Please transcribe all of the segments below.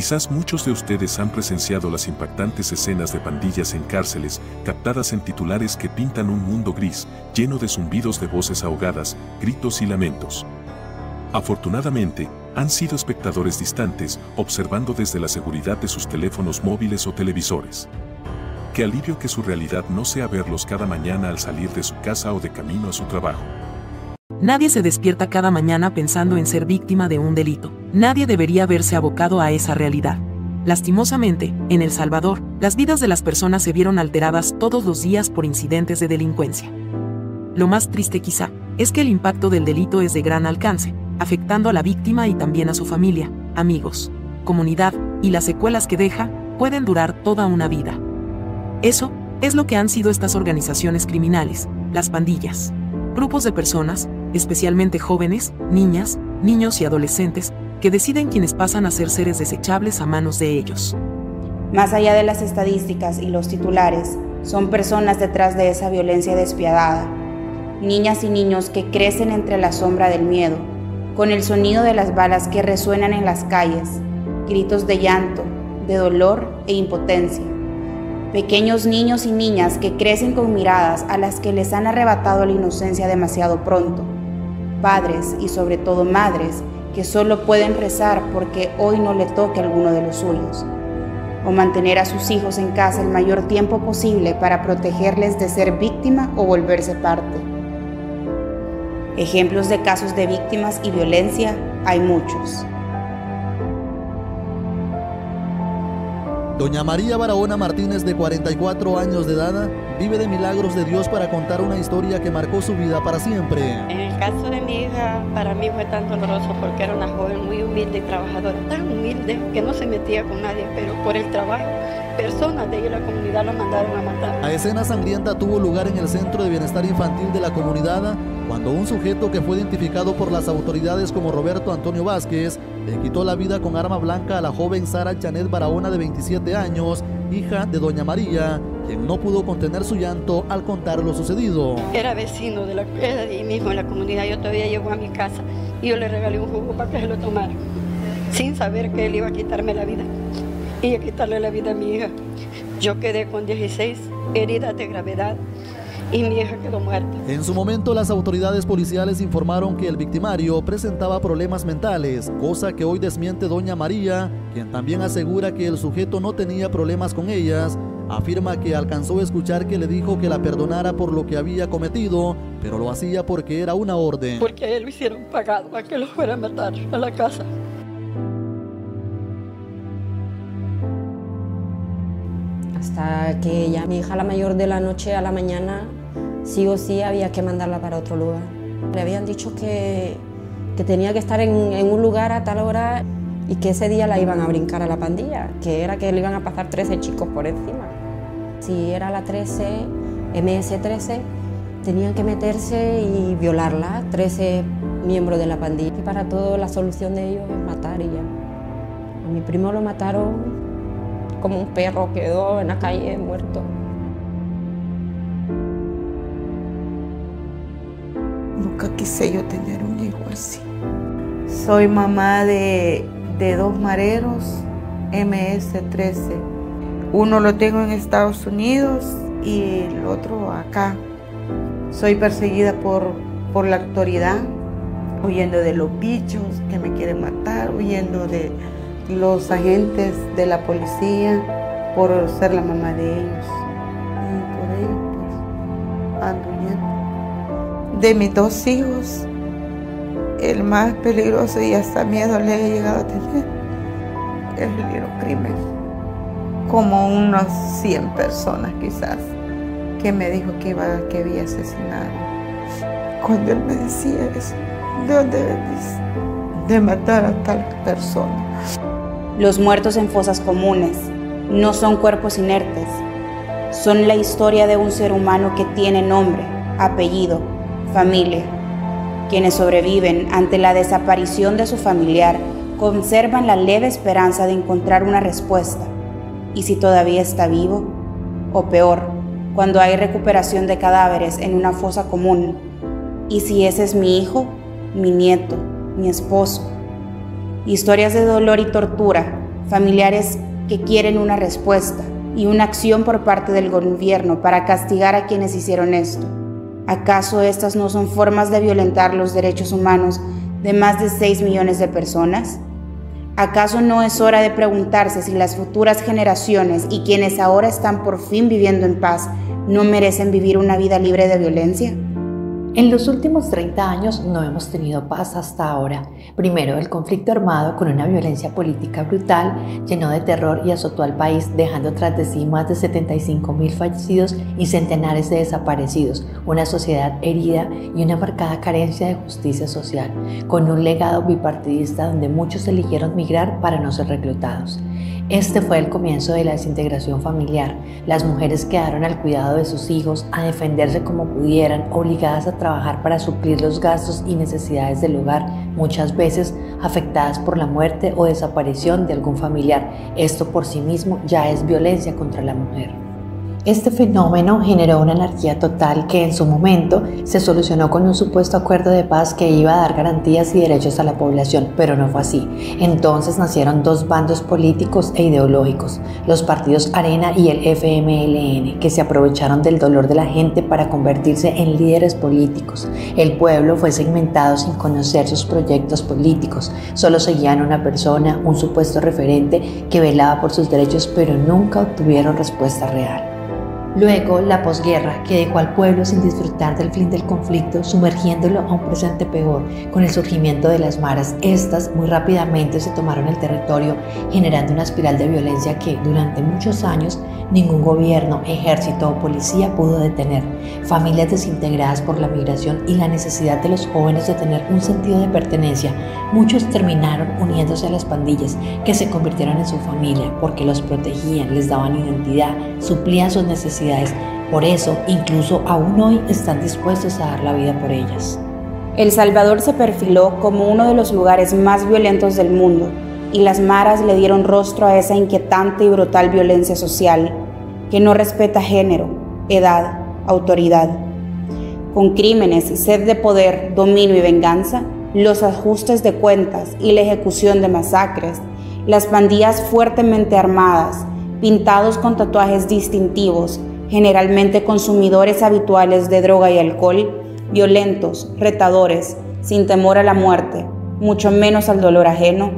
Quizás muchos de ustedes han presenciado las impactantes escenas de pandillas en cárceles, captadas en titulares que pintan un mundo gris, lleno de zumbidos de voces ahogadas, gritos y lamentos. Afortunadamente, han sido espectadores distantes, observando desde la seguridad de sus teléfonos móviles o televisores. Qué alivio que su realidad no sea verlos cada mañana al salir de su casa o de camino a su trabajo. Nadie se despierta cada mañana pensando en ser víctima de un delito. Nadie debería verse abocado a esa realidad. Lastimosamente, en El Salvador, las vidas de las personas se vieron alteradas todos los días por incidentes de delincuencia. Lo más triste quizá, es que el impacto del delito es de gran alcance, afectando a la víctima y también a su familia, amigos, comunidad, y las secuelas que deja pueden durar toda una vida. Eso es lo que han sido estas organizaciones criminales, las pandillas. Grupos de personas, especialmente jóvenes, niñas, niños y adolescentes, que deciden quienes pasan a ser seres desechables a manos de ellos. Más allá de las estadísticas y los titulares, son personas detrás de esa violencia despiadada. Niñas y niños que crecen entre la sombra del miedo, con el sonido de las balas que resuenan en las calles, gritos de llanto, de dolor e impotencia. Pequeños niños y niñas que crecen con miradas a las que les han arrebatado la inocencia demasiado pronto. Padres y sobre todo madres que solo pueden rezar porque hoy no le toque a alguno de los suyos. O mantener a sus hijos en casa el mayor tiempo posible para protegerles de ser víctima o volverse parte. Ejemplos de casos de víctimas y violencia hay muchos. Doña María Barahona Martínez, de 44 años de edad, vive de milagros de Dios para contar una historia que marcó su vida para siempre. En el caso de mi hija, para mí fue tan doloroso porque era una joven muy humilde y trabajadora, tan humilde que no se metía con nadie, pero por el trabajo, personas de ahí en la comunidad la mandaron a matar. La escena sangrienta tuvo lugar en el Centro de Bienestar Infantil de la comunidad, cuando un sujeto que fue identificado por las autoridades como Roberto Antonio Vázquez le quitó la vida con arma blanca a la joven Sara Janet Barahona, de 27 años, hija de Doña María, quien no pudo contener su llanto al contar lo sucedido. Era vecino era de ahí mismo en la comunidad. Yo todavía llego a mi casa y yo le regalé un jugo para que se lo tomara, sin saber que él iba a quitarme la vida y a quitarle la vida a mi hija. Yo quedé con 16 heridas de gravedad y mi hija quedó muerta. En su momento, las autoridades policiales informaron que el victimario presentaba problemas mentales, cosa que hoy desmiente Doña María, quien también asegura que el sujeto no tenía problemas con ellas. Afirma que alcanzó a escuchar que le dijo que la perdonara por lo que había cometido, pero lo hacía porque era una orden. Porque a él lo hicieron pagado a que lo fuera a matar a la casa. Hasta que ya mi hija, la mayor, de la noche a la mañana, sí o sí había que mandarla para otro lugar. Le habían dicho que tenía que estar en un lugar a tal hora y que ese día la iban a brincar a la pandilla, que era que le iban a pasar 13 chicos por encima. Si era la 13, MS-13, tenían que meterse y violarla, 13 miembros de la pandilla. Y para todo la solución de ellos es matar y ya. A mi primo lo mataron como un perro, quedó en la calle muerto. Nunca quise yo tener un hijo así. Soy mamá de 2 mareros MS-13. Uno lo tengo en Estados Unidos y el otro acá. Soy perseguida por la autoridad, huyendo de los bichos que me quieren matar, huyendo de los agentes de la policía por ser la mamá de ellos. Y por ello pues ando huyendo. De mis 2 hijos, el más peligroso y hasta miedo le he llegado a tener es el crimen. Como unas 100 personas quizás, que me dijo que había asesinado. Cuando él me decía eso, ¿de dónde venís? De matar a tal persona. Los muertos en fosas comunes no son cuerpos inertes, son la historia de un ser humano que tiene nombre, apellido, familia. Quienes sobreviven ante la desaparición de su familiar conservan la leve esperanza de encontrar una respuesta. ¿Y si todavía está vivo? O peor, cuando hay recuperación de cadáveres en una fosa común. ¿Y si ese es mi hijo, mi nieto, mi esposo? Historias de dolor y tortura, familiares que quieren una respuesta y una acción por parte del gobierno para castigar a quienes hicieron esto. ¿Acaso estas no son formas de violentar los derechos humanos de más de 6 millones de personas? ¿Acaso no es hora de preguntarse si las futuras generaciones y quienes ahora están por fin viviendo en paz no merecen vivir una vida libre de violencia? En los últimos 30 años no hemos tenido paz hasta ahora. Primero, el conflicto armado con una violencia política brutal llenó de terror y azotó al país, dejando tras de sí más de 75.000 fallecidos y centenares de desaparecidos, una sociedad herida y una marcada carencia de justicia social, con un legado bipartidista donde muchos eligieron migrar para no ser reclutados. Este fue el comienzo de la desintegración familiar. Las mujeres quedaron al cuidado de sus hijos, a defenderse como pudieran, obligadas a trabajar para suplir los gastos y necesidades del hogar, muchas veces afectadas por la muerte o desaparición de algún familiar. Esto por sí mismo ya es violencia contra la mujer. Este fenómeno generó una anarquía total que en su momento se solucionó con un supuesto acuerdo de paz que iba a dar garantías y derechos a la población, pero no fue así. Entonces nacieron dos bandos políticos e ideológicos, los partidos Arena y el FMLN, que se aprovecharon del dolor de la gente para convertirse en líderes políticos. El pueblo fue segmentado sin conocer sus proyectos políticos, solo seguían una persona, un supuesto referente que velaba por sus derechos, pero nunca obtuvieron respuesta real. Luego, la posguerra, que dejó al pueblo sin disfrutar del fin del conflicto, sumergiéndolo a un presente peor, con el surgimiento de las maras. Estas muy rápidamente se tomaron el territorio, generando una espiral de violencia que, durante muchos años, ningún gobierno, ejército o policía pudo detener. Familias desintegradas por la migración y la necesidad de los jóvenes de tener un sentido de pertenencia. Muchos terminaron uniéndose a las pandillas, que se convirtieron en su familia, porque los protegían, les daban identidad, suplían sus necesidades. Por eso, incluso aún hoy están dispuestos a dar la vida por ellas. El Salvador se perfiló como uno de los lugares más violentos del mundo, y las maras le dieron rostro a esa inquietante y brutal violencia social, que no respeta género, edad, autoridad. Con crímenes, sed de poder, dominio y venganza, los ajustes de cuentas y la ejecución de masacres, las pandillas fuertemente armadas, pintados con tatuajes distintivos, generalmente consumidores habituales de droga y alcohol, violentos, retadores, sin temor a la muerte, mucho menos al dolor ajeno,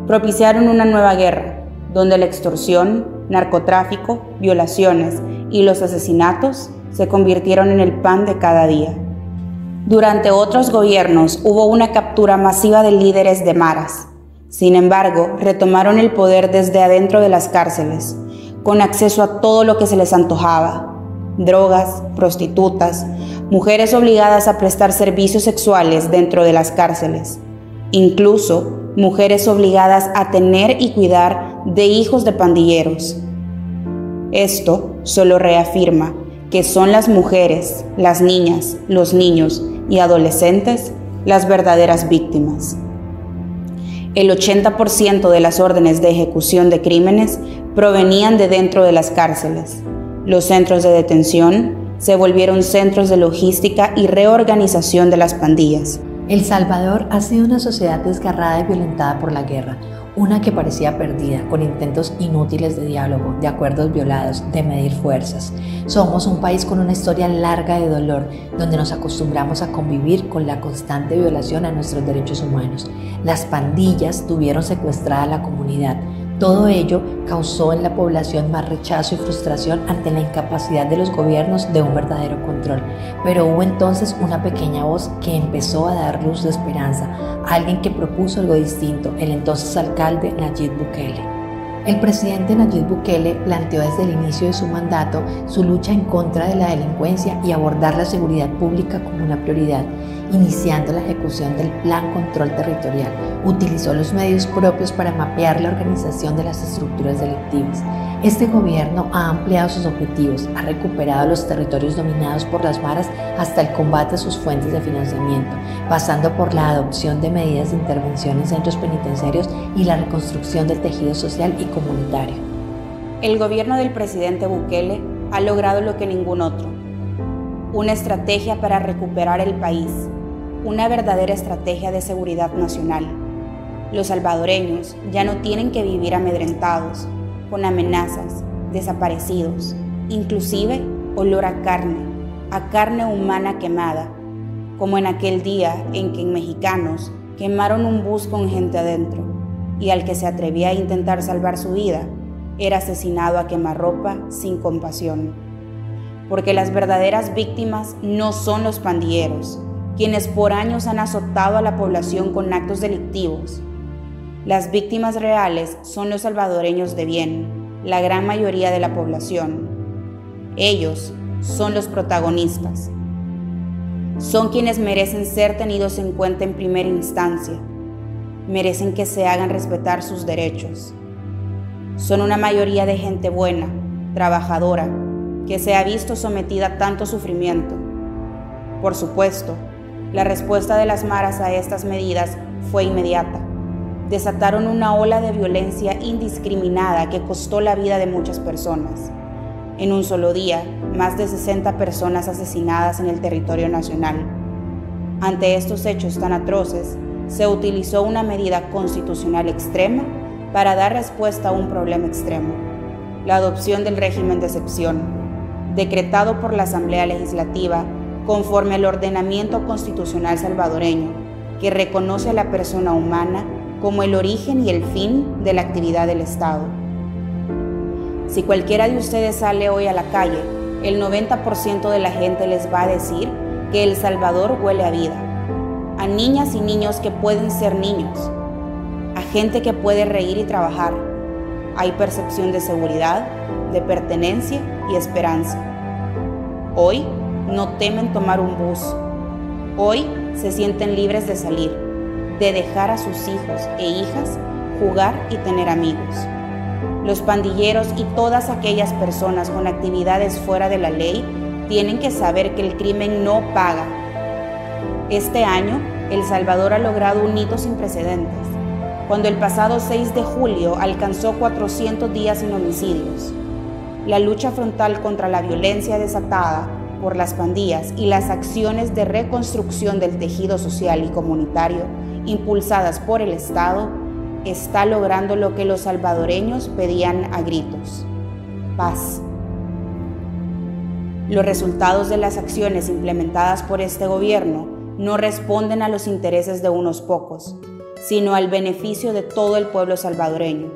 propiciaron una nueva guerra, donde la extorsión, narcotráfico, violaciones y los asesinatos se convirtieron en el pan de cada día. Durante otros gobiernos hubo una captura masiva de líderes de maras. Sin embargo, retomaron el poder desde adentro de las cárceles, con acceso a todo lo que se les antojaba: drogas, prostitutas, mujeres obligadas a prestar servicios sexuales dentro de las cárceles, incluso mujeres obligadas a tener y cuidar de hijos de pandilleros. Esto solo reafirma que son las mujeres, las niñas, los niños y adolescentes las verdaderas víctimas. El 80% de las órdenes de ejecución de crímenes provenían de dentro de las cárceles. Los centros de detención se volvieron centros de logística y reorganización de las pandillas. El Salvador ha sido una sociedad desgarrada y violentada por la guerra, una que parecía perdida, con intentos inútiles de diálogo, de acuerdos violados, de medir fuerzas. Somos un país con una historia larga de dolor, donde nos acostumbramos a convivir con la constante violación a nuestros derechos humanos. Las pandillas tuvieron secuestrada a la comunidad. Todo ello causó en la población más rechazo y frustración ante la incapacidad de los gobiernos de un verdadero control. Pero hubo entonces una pequeña voz que empezó a dar luz de esperanza, alguien que propuso algo distinto, el entonces alcalde Nayib Bukele. El presidente Nayib Bukele planteó desde el inicio de su mandato su lucha en contra de la delincuencia y abordar la seguridad pública como una prioridad, iniciando la ejecución del Plan Control Territorial. Utilizó los medios propios para mapear la organización de las estructuras delictivas. Este gobierno ha ampliado sus objetivos, ha recuperado los territorios dominados por las maras hasta el combate a sus fuentes de financiamiento, pasando por la adopción de medidas de intervención en centros penitenciarios y la reconstrucción del tejido social y comunitario. El gobierno del presidente Bukele ha logrado lo que ningún otro: una estrategia para recuperar el país, una verdadera estrategia de seguridad nacional. Los salvadoreños ya no tienen que vivir amedrentados, con amenazas, desaparecidos, inclusive olor a carne humana quemada, como en aquel día en que en Mexicanos quemaron un bus con gente adentro y al que se atrevía a intentar salvar su vida era asesinado a quemarropa sin compasión. Porque las verdaderas víctimas no son los pandilleros, quienes por años han azotado a la población con actos delictivos. Las víctimas reales son los salvadoreños de bien, la gran mayoría de la población. Ellos son los protagonistas. Son quienes merecen ser tenidos en cuenta en primera instancia. Merecen que se hagan respetar sus derechos. Son una mayoría de gente buena, trabajadora, que se ha visto sometida a tanto sufrimiento. Por supuesto, la respuesta de las maras a estas medidas fue inmediata. Desataron una ola de violencia indiscriminada que costó la vida de muchas personas. En un solo día, más de 60 personas asesinadas en el territorio nacional. Ante estos hechos tan atroces, se utilizó una medida constitucional extrema para dar respuesta a un problema extremo: la adopción del régimen de excepción, decretado por la Asamblea Legislativa conforme al ordenamiento constitucional salvadoreño, que reconoce a la persona humana como el origen y el fin de la actividad del Estado. Si cualquiera de ustedes sale hoy a la calle, el 90% de la gente les va a decir que El Salvador huele a vida, a niñas y niños que pueden ser niños, a gente que puede reír y trabajar. Hay percepción de seguridad, de pertenencia y esperanza. Hoy no temen tomar un bus. Hoy se sienten libres de salir, de dejar a sus hijos e hijas jugar y tener amigos. Los pandilleros y todas aquellas personas con actividades fuera de la ley tienen que saber que el crimen no paga. Este año, El Salvador ha logrado un hito sin precedentes, cuando el pasado 6 de julio alcanzó 400 días sin homicidios. La lucha frontal contra la violencia desatada por las pandillas y las acciones de reconstrucción del tejido social y comunitario impulsadas por el Estado está logrando lo que los salvadoreños pedían a gritos: paz. Los resultados de las acciones implementadas por este gobierno no responden a los intereses de unos pocos, sino al beneficio de todo el pueblo salvadoreño,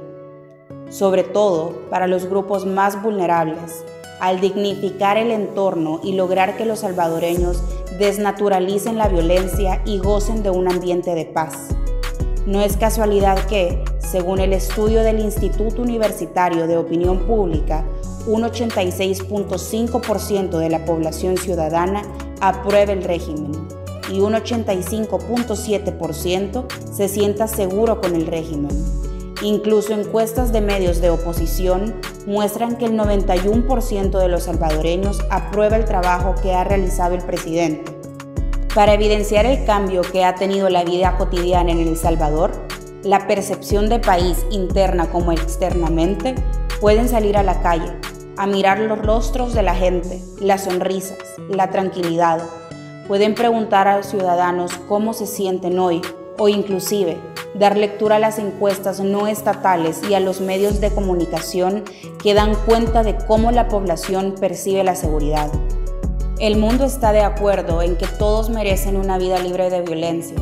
sobre todo para los grupos más vulnerables, al dignificar el entorno y lograr que los salvadoreños desnaturalicen la violencia y gocen de un ambiente de paz. No es casualidad que, según el estudio del Instituto Universitario de Opinión Pública, un 86.5% de la población ciudadana apruebe el régimen y un 85.7% se sienta seguro con el régimen. Incluso encuestas de medios de oposición muestran que el 91% de los salvadoreños aprueba el trabajo que ha realizado el presidente. Para evidenciar el cambio que ha tenido la vida cotidiana en El Salvador, la percepción de país interna como externamente, pueden salir a la calle, a mirar los rostros de la gente, las sonrisas, la tranquilidad. Pueden preguntar a los ciudadanos cómo se sienten hoy o inclusive dar lectura a las encuestas no estatales y a los medios de comunicación que dan cuenta de cómo la población percibe la seguridad. El mundo está de acuerdo en que todos merecen una vida libre de violencia.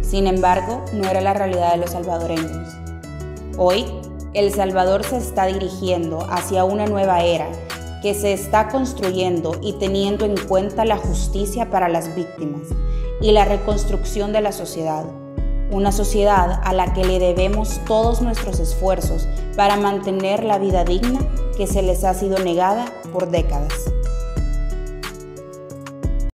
Sin embargo, no era la realidad de los salvadoreños. Hoy, El Salvador se está dirigiendo hacia una nueva era que se está construyendo y teniendo en cuenta la justicia para las víctimas y la reconstrucción de la sociedad. Una sociedad a la que le debemos todos nuestros esfuerzos para mantener la vida digna que se les ha sido negada por décadas.